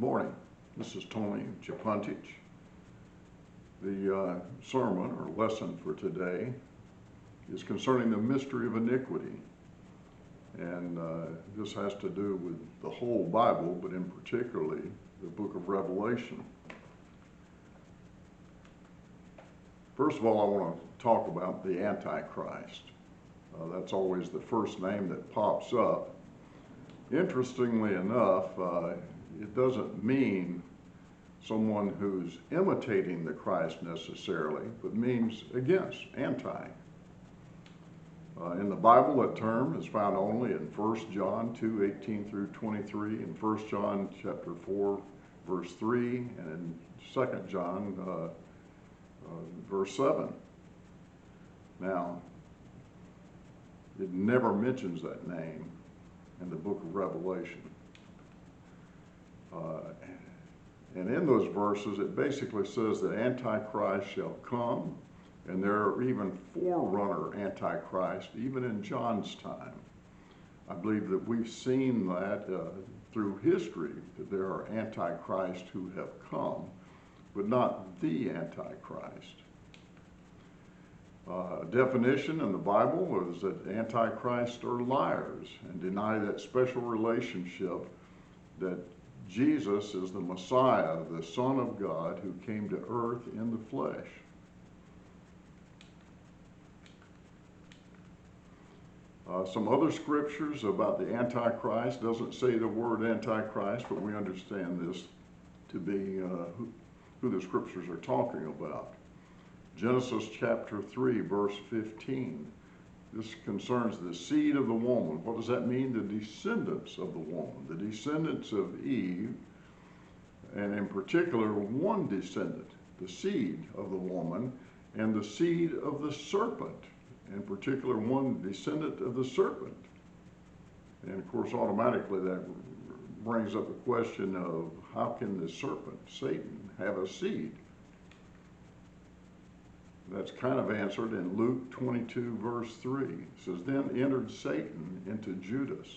morning. This is Tony Japuntich. The sermon or lesson for today is concerning the mystery of iniquity. And this has to do with the whole Bible, but in particularly the book of Revelation. First of all, I want to talk about the Antichrist. That's always the first name that pops up. Interestingly enough, it doesn't mean someone who's imitating the Christ necessarily, but means against, anti. In the Bible, that term is found only in 1 John 2:18 through 23, in 1 John chapter 4, verse 3, and in 2 John verse 7. Now, it never mentions that name in the book of Revelation. And in those verses, it basically says that Antichrist shall come, and there are even forerunner Antichrist, even in John's time. I believe that we've seen that through history, that there are Antichrists who have come, but not the Antichrist. Definition in the Bible is that Antichrists are liars and deny that special relationship that Jesus is the Messiah, the Son of God, who came to earth in the flesh. Some other scriptures about the Antichrist doesn't say the word Antichrist, but we understand this to be who the scriptures are talking about. Genesis chapter 3, verse 15. This concerns the seed of the woman. What does that mean? The descendants of the woman, the descendants of Eve, and in particular one descendant, the seed of the woman, and the seed of the serpent, in particular one descendant of the serpent. And of course, automatically that brings up the question of how can the serpent, Satan, have a seed? That's kind of answered in Luke 22, verse 3. It says, then entered Satan into Judas.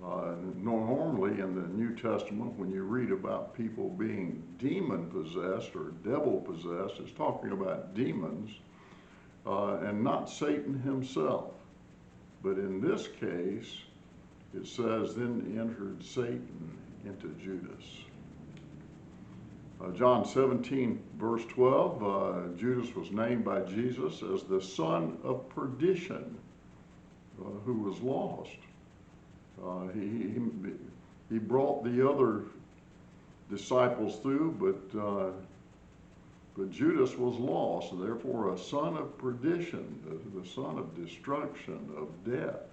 Normally in the New Testament, when you read about people being demon-possessed or devil-possessed, it's talking about demons and not Satan himself. But in this case, it says, then entered Satan into Judas. John 17, verse 12, Judas was named by Jesus as the son of perdition, who was lost. He brought the other disciples through, but Judas was lost, and therefore a son of perdition, the son of destruction, of death.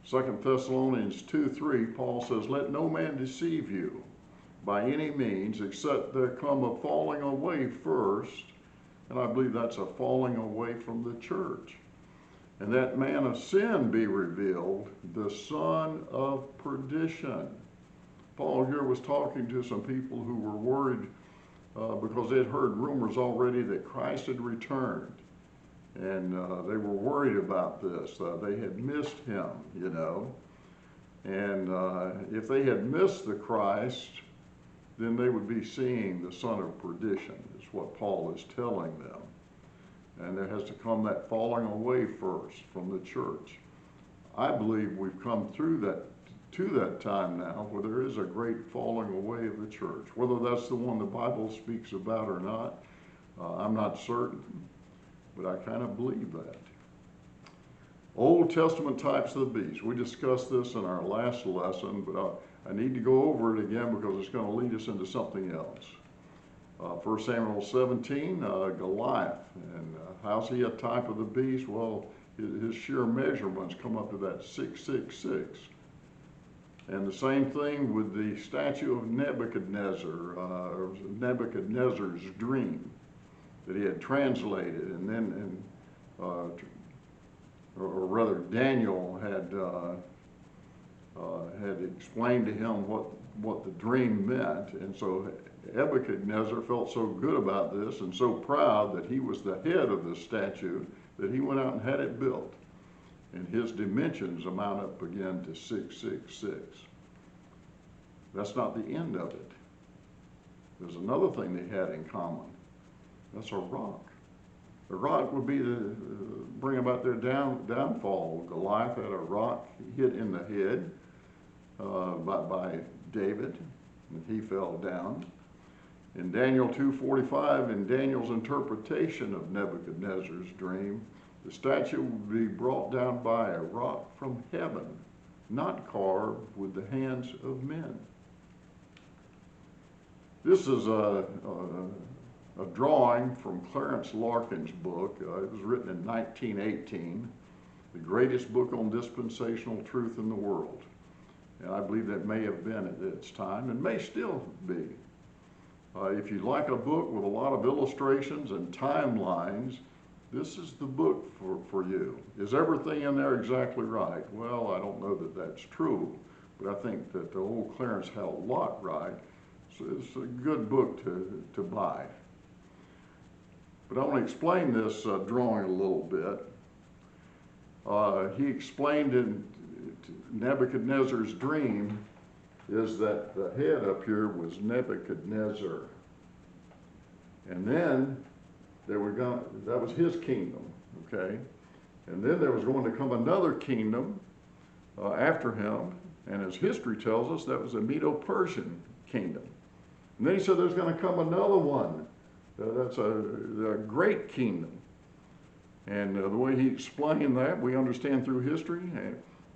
2 Thessalonians 2:3, Paul says, let no man deceive you by any means, except there come a falling away first, and I believe that's a falling away from the church. And that man of sin be revealed, the son of perdition. Paul here was talking to some people who were worried because they'd heard rumors already that Christ had returned. And they were worried about this. They had missed him, you know. And if they had missed the Christ, then they would be seeing the son of perdition, is what Paul is telling them. And there has to come that falling away first from the church. I believe we've come through that to that time now where there is a great falling away of the church. Whether that's the one the Bible speaks about or not, I'm not certain, but I kind of believe that. Old Testament types of the beast. We discussed this in our last lesson, but I need to go over it again because it's going to lead us into something else. 1 Samuel 17, Goliath. And how's he a type of the beast? Well, his sheer measurements come up to that 666. And the same thing with the statue of Nebuchadnezzar, or Nebuchadnezzar's dream that he had translated, and then, or rather, Daniel had explained to him what the dream meant. And so Nebuchadnezzar felt so good about this and so proud that he was the head of the statue that he went out and had it built. And his dimensions amount up again to 666. That's not the end of it. There's another thing they had in common. That's a rock. The rock would be to bring about their downfall. Goliath had a rock hit in the head by David, and he fell down. In Daniel 2:45, in Daniel's interpretation of Nebuchadnezzar's dream, the statue would be brought down by a rock from heaven, not carved with the hands of men. This is a drawing from Clarence Larkin's book. It was written in 1918, the greatest book on dispensational truth in the world. And I believe that may have been at its time and may still be. If you like a book with a lot of illustrations and timelines, this is the book for you. Is everything in there exactly right? Well, I don't know that that's true, but I think that the old Clarence had a lot right. So it's a good book to buy. But I want to explain this drawing a little bit. He explained in Nebuchadnezzar's dream is that the head up here was Nebuchadnezzar. And then that was his kingdom, okay? And then there was going to come another kingdom after him, and as history tells us, that was the Medo-Persian kingdom. And then he said there's going to come another one. That's a great kingdom. And the way he explained that, we understand through history,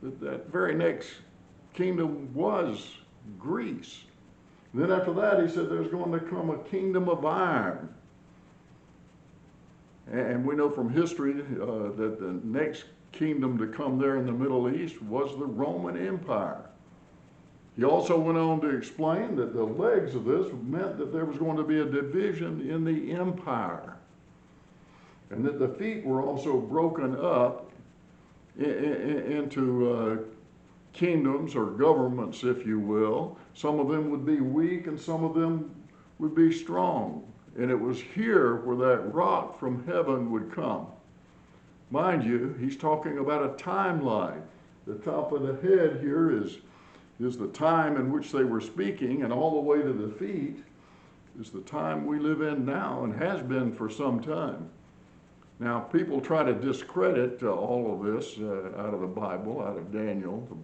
that very next kingdom was Greece. And then after that, he said there's going to come a kingdom of iron. And we know from history that the next kingdom to come there in the Middle East was the Roman Empire. He also went on to explain that the legs of this meant that there was going to be a division in the empire, and that the feet were also broken up into kingdoms or governments, if you will. Some of them would be weak and some of them would be strong. And it was here where that rock from heaven would come. Mind you, he's talking about a timeline. The top of the head here is the time in which they were speaking, and all the way to the feet is the time we live in now and has been for some time. Now, people try to discredit all of this out of the Bible, out of Daniel. I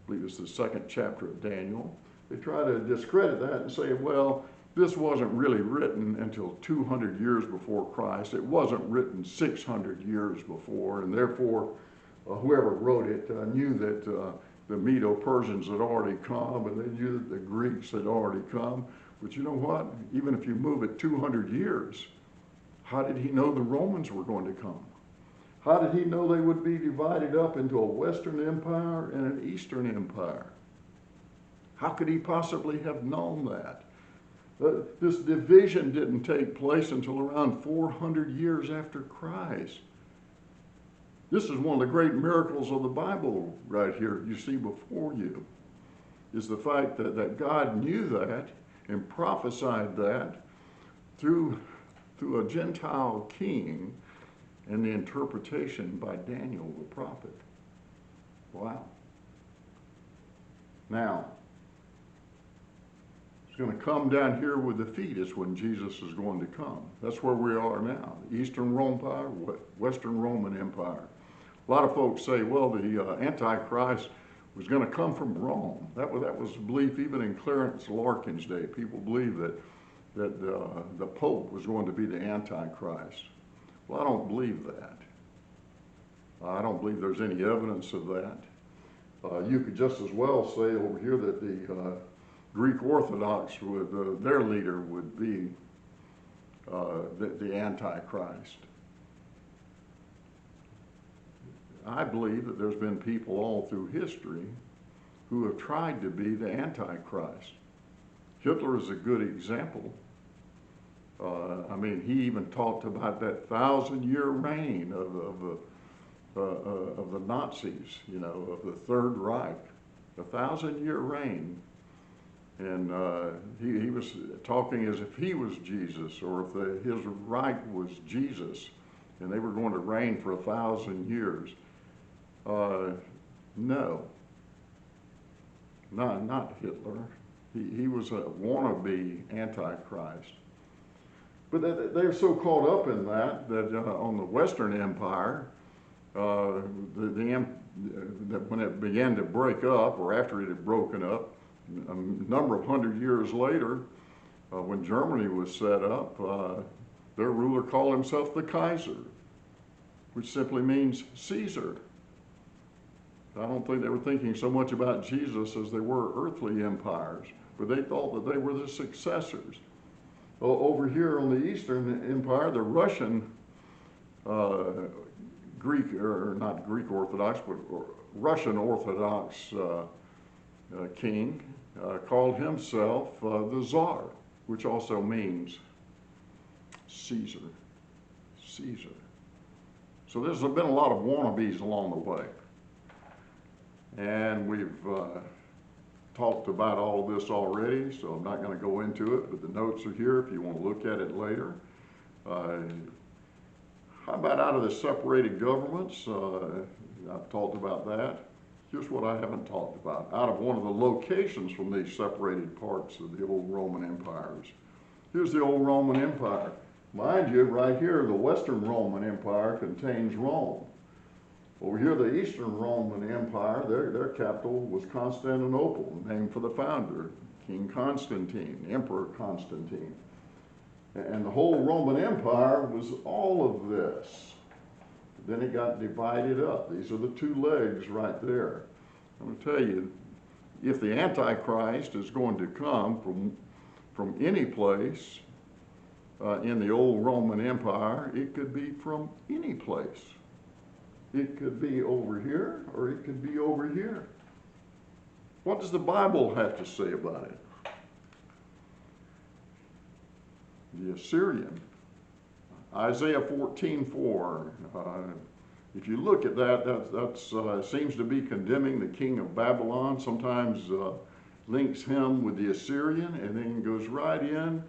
believe it's the 2nd chapter of Daniel. They try to discredit that and say, well, this wasn't really written until 200 years before Christ. It wasn't written 600 years before, and therefore whoever wrote it knew that the Medo-Persians had already come, and they knew that the Greeks had already come. But you know what? Even if you move it 200 years, how did he know the Romans were going to come? How did he know they would be divided up into a Western Empire and an Eastern Empire? How could he possibly have known that? This division didn't take place until around 400 years after Christ. This is one of the great miracles of the Bible right here you see before you, is the fact that God knew that and prophesied that through a Gentile king and the interpretation by Daniel the prophet. Wow. Now, it's going to come down here with the feet is when Jesus is going to come. That's where we are now. Eastern Roman Empire, Western Roman Empire. A lot of folks say, well, the Antichrist was going to come from Rome. That was belief even in Clarence Larkin's day. People believed that the Pope was going to be the Antichrist. Well, I don't believe that. I don't believe there's any evidence of that. You could just as well say over here that the Greek Orthodox, their leader would be the Antichrist. I believe that there's been people all through history who have tried to be the Antichrist. Hitler is a good example. I mean, he even talked about that 1,000-year reign of the Nazis, you know, of the Third Reich, a 1,000-year reign. And he was talking as if he was Jesus, or if his Reich was Jesus, and they were going to reign for 1,000 years. No, not Hitler. He was a wannabe Antichrist. But they're so caught up in that on the Western Empire, that when it began to break up, or after it had broken up, a number of hundred years later, when Germany was set up, their ruler called himself the Kaiser, which simply means Caesar. I don't think they were thinking so much about Jesus as they were earthly empires, but they thought that they were the successors. Over here on the Eastern Empire, the Russian Greek, or not Greek Orthodox, but Russian Orthodox king called himself the Tsar, which also means Caesar. Caesar. So there's been a lot of wannabes along the way. And we've talked about all of this already, so I'm not going to go into it, but the notes are here if you want to look at it later. How about out of the separated governments? I've talked about that. Here's what I haven't talked about. Out of one of the locations from these separated parts of the old Roman empires. Here's the old Roman Empire. Mind you, right here, the Western Roman Empire contains Rome. Over here, the Eastern Roman Empire, their capital was Constantinople, named for the founder, King Constantine, Emperor Constantine. And the whole Roman Empire was all of this. Then it got divided up. These are the two legs right there. I'm going to tell you, if the Antichrist is going to come from any place in the old Roman Empire, it could be from any place. It could be over here, or it could be over here. What does the Bible have to say about it? The Assyrian. Isaiah 14:4. If you look at that seems to be condemning the king of Babylon. Sometimes links him with the Assyrian, and then goes right in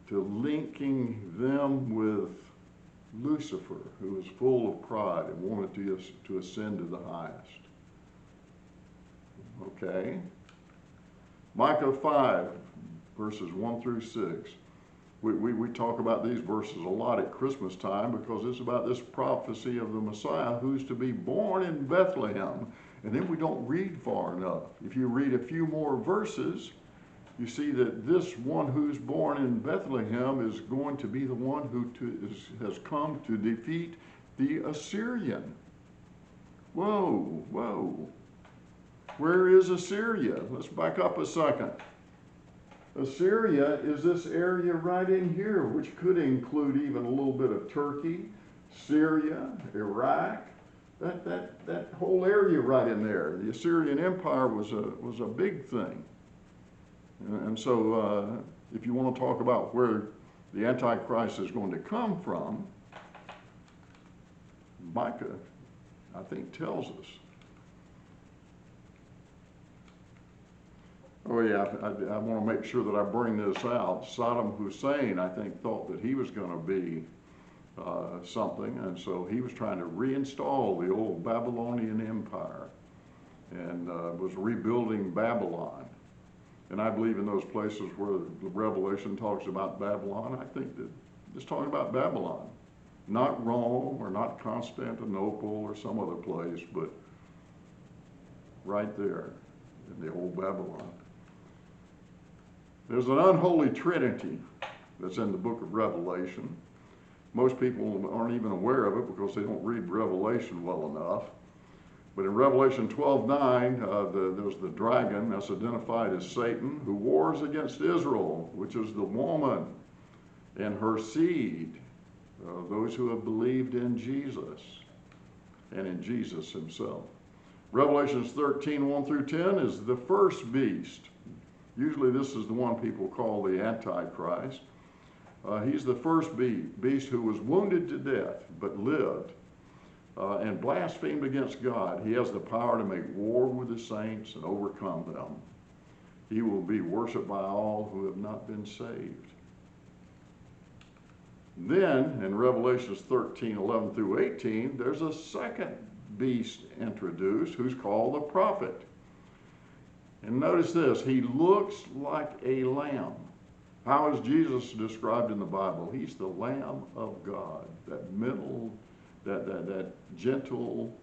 to linking them with Lucifer, who was full of pride and wanted to ascend to the highest. Okay. Micah 5, verses 1 through 6. We talk about these verses a lot at Christmas time because it's about this prophecy of the Messiah who's to be born in Bethlehem. And then we don't read far enough. If you read a few more verses, you see that this one who's born in Bethlehem is going to be the one who has come to defeat the Assyrian. Whoa, whoa. Where is Assyria? Let's back up a second. Assyria is this area right in here, which could include even a little bit of Turkey, Syria, Iraq, that whole area right in there. The Assyrian Empire was a big thing. And so if you want to talk about where the Antichrist is going to come from, Micah, I think, tells us. Oh yeah, I want to make sure that I bring this out. Saddam Hussein, I think, thought that he was going to be something, and so he was trying to reinstall the old Babylonian Empire and was rebuilding Babylon. And I believe in those places where the Revelation talks about Babylon, I think that it's talking about Babylon. Not Rome or not Constantinople or some other place, but right there in the old Babylon. There's an unholy trinity that's in the book of Revelation. Most people aren't even aware of it because they don't read Revelation well enough. But in Revelation 12:9, there's the dragon that's identified as Satan, who wars against Israel, which is the woman and her seed, those who have believed in Jesus and in Jesus himself. Revelations 13:1 through 10 is the first beast. Usually this is the one people call the Antichrist. He's the first beast who was wounded to death but lived and blasphemed against God. He has the power to make war with the saints and overcome them. He will be worshiped by all who have not been saved. Then in Revelations 13:11 through 18, there's a second beast introduced who's called the prophet. And notice this, he looks like a lamb. How is Jesus described in the Bible? He's the Lamb of God, that gentle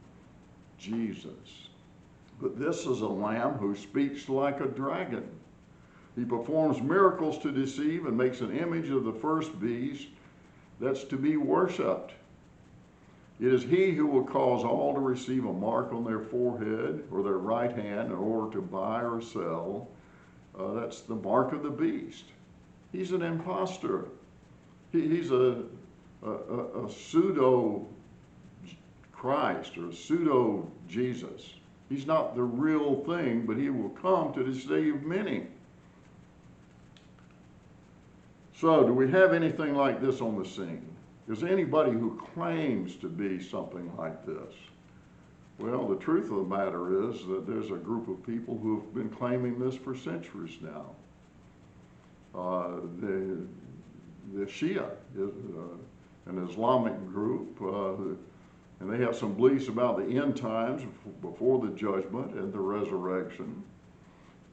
Jesus. But this is a lamb who speaks like a dragon. He performs miracles to deceive and makes an image of the first beast that's to be worshipped. It is he who will cause all to receive a mark on their forehead or their right hand in order to buy or sell. That's the mark of the beast. He's an impostor. He's a pseudo Christ or a pseudo Jesus. He's not the real thing, but he will come to deceive many. So, do we have anything like this on the scene? Is anybody who claims to be something like this? Well, the truth of the matter is that there's a group of people who have been claiming this for centuries now. The Shia is an Islamic group, and they have some beliefs about the end times before the judgment and the resurrection.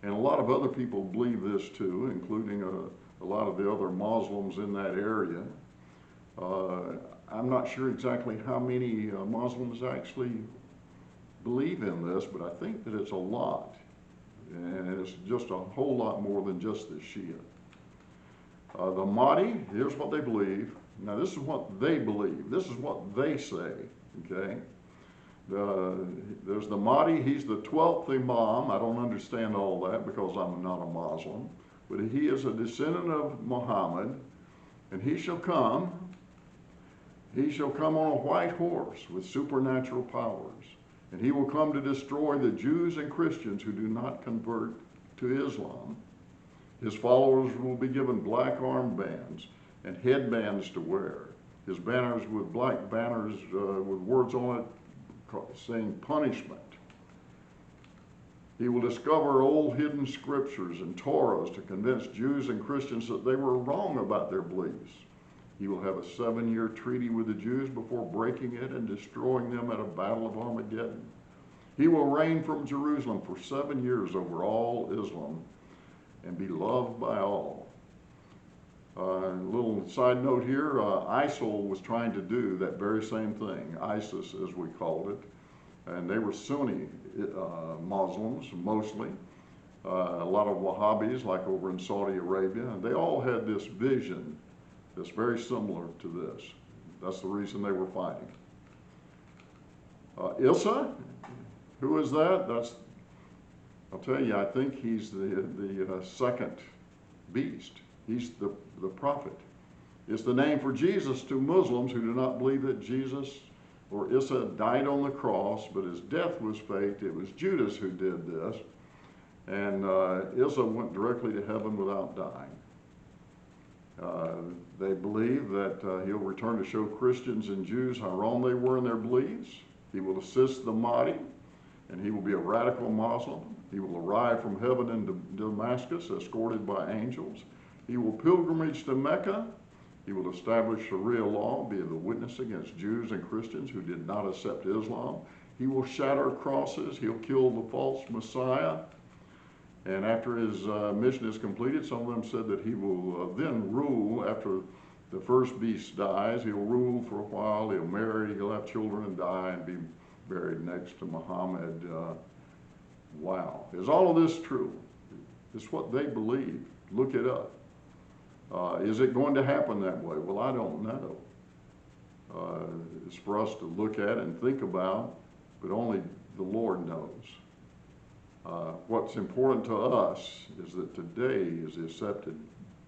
And a lot of other people believe this too, including a lot of the other Muslims in that area. I'm not sure exactly how many Muslims actually believe in this, but I think that it's a lot. And it's just a whole lot more than just the Shia. The Mahdi, here's what they believe. Now this is what they believe. This is what they say, okay? There's the Mahdi, he's the 12th Imam. I don't understand all that because I'm not a Muslim. But he is a descendant of Muhammad, and he shall come on a white horse with supernatural powers. And he will come to destroy the Jews and Christians who do not convert to Islam. His followers will be given black armbands and headbands to wear. His banners with black banners with words on it saying punishment. He will discover old hidden scriptures and Torahs to convince Jews and Christians that they were wrong about their beliefs. He will have a 7-year treaty with the Jews before breaking it and destroying them at a battle of Armageddon. He will reign from Jerusalem for 7 years over all Islam and be loved by all. A little side note here, ISIL was trying to do that very same thing, ISIS as we called it, and they were Sunni Muslims mostly, a lot of Wahhabis like over in Saudi Arabia, and they all had this vision that's very similar to this. That's the reason they were fighting. Isa, who is that? I'll tell you, I think he's the second beast. He's the prophet. It's the name for Jesus to Muslims who do not believe that Jesus or Isa died on the cross, but his death was faked. It was Judas who did this. And Isa went directly to heaven without dying. They believe that he'll return to show Christians and Jews how wrong they were in their beliefs. He will assist the Mahdi, and he will be a radical Muslim. He will arrive from heaven in Damascus, escorted by angels. He will pilgrimage to Mecca. He will establish Sharia law, be the witness against Jews and Christians who did not accept Islam. He will shatter crosses. He'll kill the false Messiah. And after his mission is completed, some of them said that he will then rule after the first beast dies. He'll rule for a while. He'll marry. He'll have children and die and be buried next to Muhammad. Wow. Is all of this true? It's what they believe. Look it up. Is it going to happen that way? Well, I don't know. It's for us to look at and think about, but only the Lord knows. What's important to us is that today is the accepted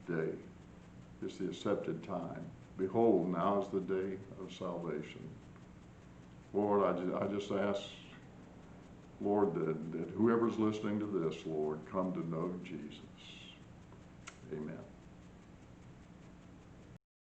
day. It's the accepted time. Behold, now is the day of salvation. Lord, I just ask, Lord, that whoever's listening to this, Lord, come to know Jesus. Amen.